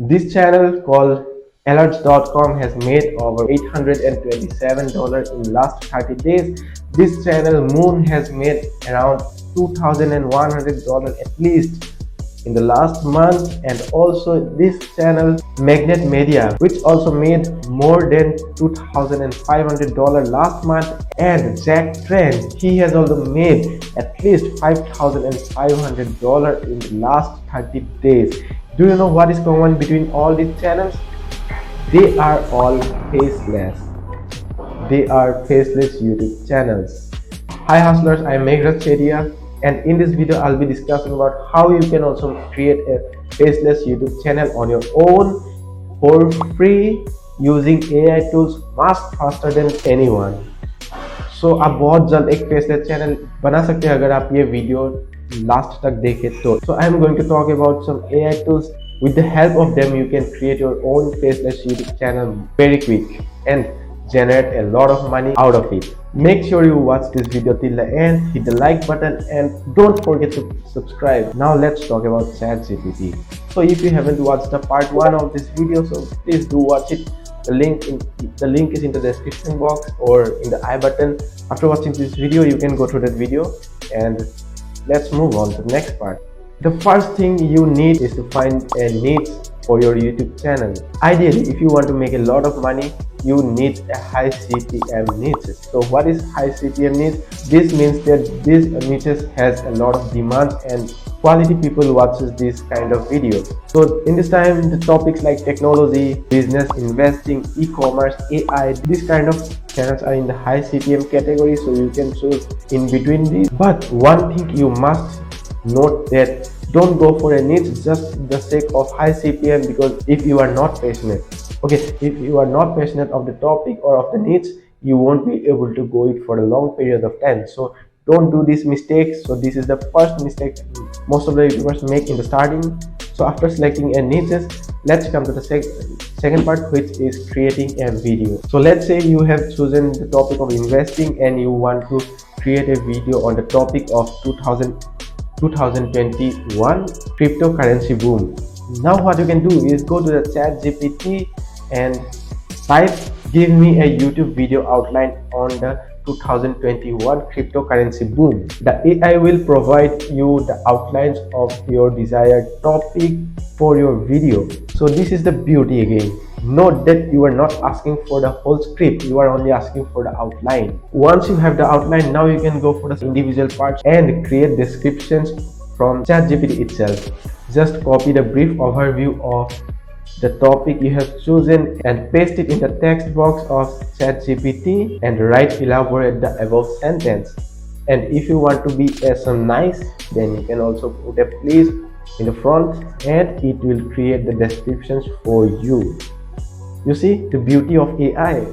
This channel called alerts.com has made over $827 in last 30 days. This channel Moon has made around $2,100 at least in the last month, and also this channel Magnet Media, which also made more than $2,500 last month, and Jack Trent, he has also made at least $5,500 in the last 30 days. Do you know what is common between all these channels? They are all faceless. They are faceless YouTube channels. Hi hustlers, I am Meghraj Chetia, and in this video I'll be discussing about how you can also create a faceless YouTube channel on your own for free using AI tools much faster than anyone. So आप बहुत जल्द एक faceless channel बना सकते हैं अगर आप ये वीडियो लास्ट तक देखें तो. So I am going to talk about some AI tools. With the help of them, you can create your own faceless YouTube channel very quick and generate a lot of money out of it. Make sure you watch this video till the end, hit the like button and don't forget to subscribe. Now let's talk about ChatGPT. So if you haven't watched the part 1 of this video, so please do watch it. The link is in the description box or in the I button. After watching this video, you can go to that video, and let's move on to the next part. The first thing you need is to find a niche for your YouTube channel. Ideally, if you want to make a lot of money, you need a high CPM niche. So what is high CPM niche? This means that this niche has a lot of demand and quality people watches this kind of videos. So in this time, the topics like technology, business, investing, e-commerce, AI, this kind of channels are in the high CPM category, so you can choose in between these. But one thing you must note, that don't go for a niche just the sake of high CPM, because if you are not passionate, if you are not passionate of the topic or of the niche, you won't be able to go it for a long period of time. So don't do these mistakes. So this is the first mistake most of the YouTubers make in the starting. So after selecting a niche, let's come to the second part, which is creating a video. So let's say you have chosen the topic of investing and you want to create a video on the topic of 2021 cryptocurrency boom. Now what you can do is go to the ChatGPT and type give me a YouTube video outline on the 2021 cryptocurrency boom. The AI will provide you the outlines of your desired topic for your video. So this is the beauty again. Note that you are not asking for the whole script, you are only asking for the outline. Once you have the outline, now you can go for the individual parts and create descriptions from ChatGPT itself. Just copy the brief overview of the topic you have chosen and paste it in the text box of ChatGPT and elaborate the above sentence. And if you want to be some nice, then you can also put a please in the front and it will create the descriptions for you. You see the beauty of AI.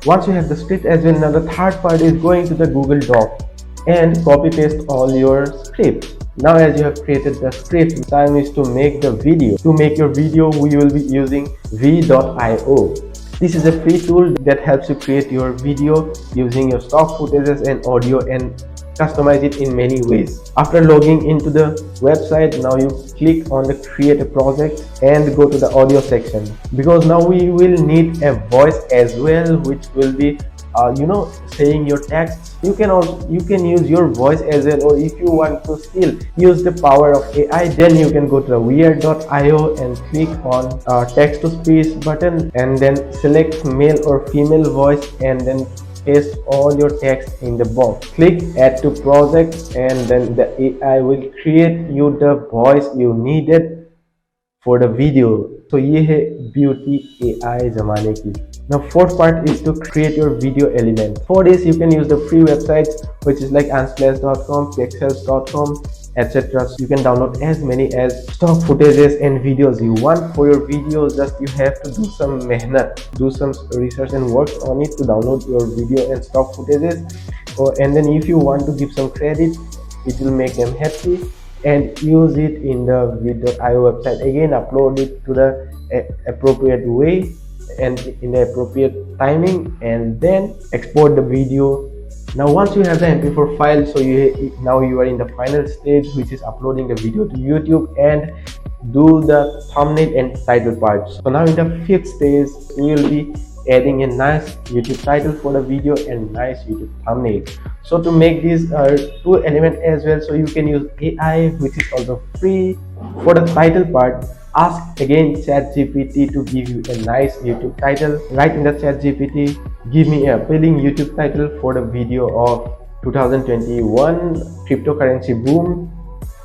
Once you have the script as well, now the third part is going to the Google Doc and copy paste all your scripts. Now as you have created the script, time is to make the video. To make your video, we will be using V.io. This is a free tool that helps you create your video using your stock footages and audio and customize it in many ways. After logging into the website, now you click on the create a project and go to the audio section, because now we will need a voice as well, which will be saying your text. You can use your voice as well, or if you want to still use the power of AI, then you can go to the Weird.io and click on text to speech button and then select male or female voice and then paste all your text in the box. Click add to project and then the AI will create you the voice you needed for the video. So ये है beauty AI जमाने की. Now fourth part is to create your video element. For this you can use the free websites, which is like unsplash.com, pexels.com, etc. So you can download as many as stock footages and videos you want for your videos. Just you have to do some mehnat, do some research and work on it to download your video and stock footages. And then if you want to give some credit, it will make them happy, and use it in the Vid.io website. Again, upload it to the appropriate way and in the appropriate timing, and then export the video. Now once you have the MP4 file, so now you are in the final stage, which is uploading the video to YouTube, and do the thumbnail and title part. So now in the fifth stage, we will be adding a nice YouTube title for the video and nice YouTube thumbnail. So to make these two elements as well, so you can use AI, which is also free. For the title part, ask again ChatGPT to give you a nice YouTube title. Write in the ChatGPT, give me a appealing YouTube title for the video of 2021 cryptocurrency boom,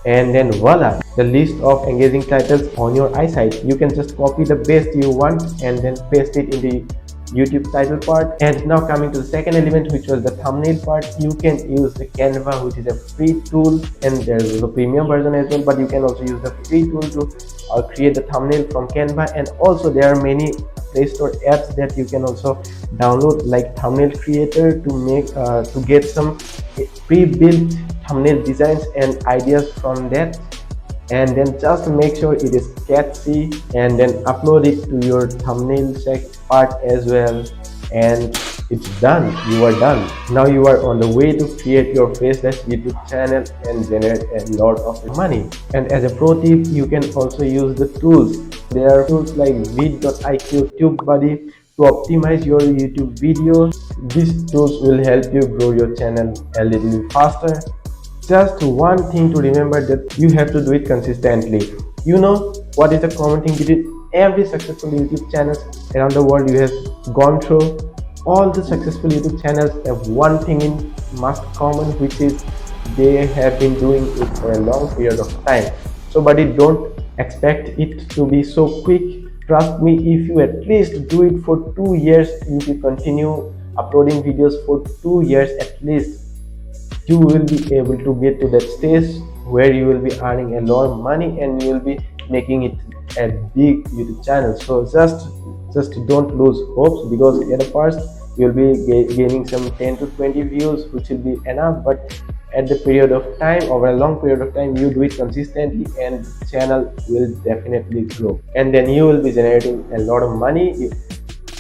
and then voila, the list of engaging titles on your eyesight. You can just copy the best you want and then paste it in the YouTube title part. And now coming to the second element, which was the thumbnail part, you can use the Canva, which is a free tool, and there's a premium version as well, but you can also use the free tool to create the thumbnail from Canva. And also there are many Play Store apps that you can also download, like Thumbnail Creator, to make to get some pre-built thumbnail designs and ideas from that, and then just make sure it is catchy and then upload it to your thumbnail part as well, and it's done. You are done. Now you are on the way to create your faceless YouTube channel and generate a lot of money. And as a pro tip, you can also use the tools. There are tools like vid.iq, TubeBuddy, to optimize your YouTube videos. These tools will help you grow your channel a little faster. Just one thing to remember, that you have to do it consistently. You know what is the common thing between every successful YouTube channels around the world you have gone through? All the successful YouTube channels have one thing in must common, which is they have been doing it for a long period of time. So buddy, don't expect it to be so quick. Trust me, if you at least do it for 2 years, if you continue uploading videos for 2 years at least, you will be able to get to that stage where you will be earning a lot of money and you will be making it a big YouTube channel. So just don't lose hopes, because at the first you will be gaining some 10 to 20 views, which will be enough, but at the period of time, over a long period of time, you do it consistently and the channel will definitely grow, and then you will be generating a lot of money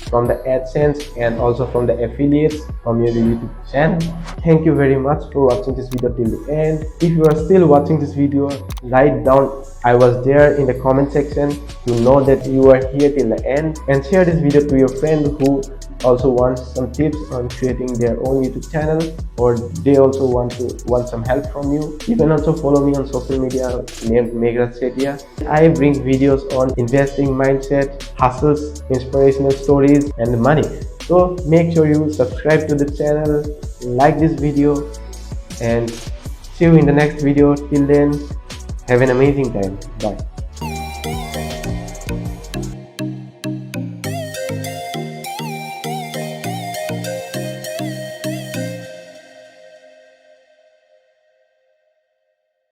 from the AdSense and also from the affiliates from your YouTube channel. Thank you very much for watching this video till the end. If you are still watching this video, write down "I was there" in the comment section to know that you are here till the end, and share this video to your friend who also wants some tips on creating their own YouTube channel, or they also want some help from you. You can also follow me on social media named Meghraj Setia. I bring videos on investing mindset, hustles, inspirational stories and money. So make sure you subscribe to the channel, like this video, and see you in the next video. Till then, have an amazing time. Bye.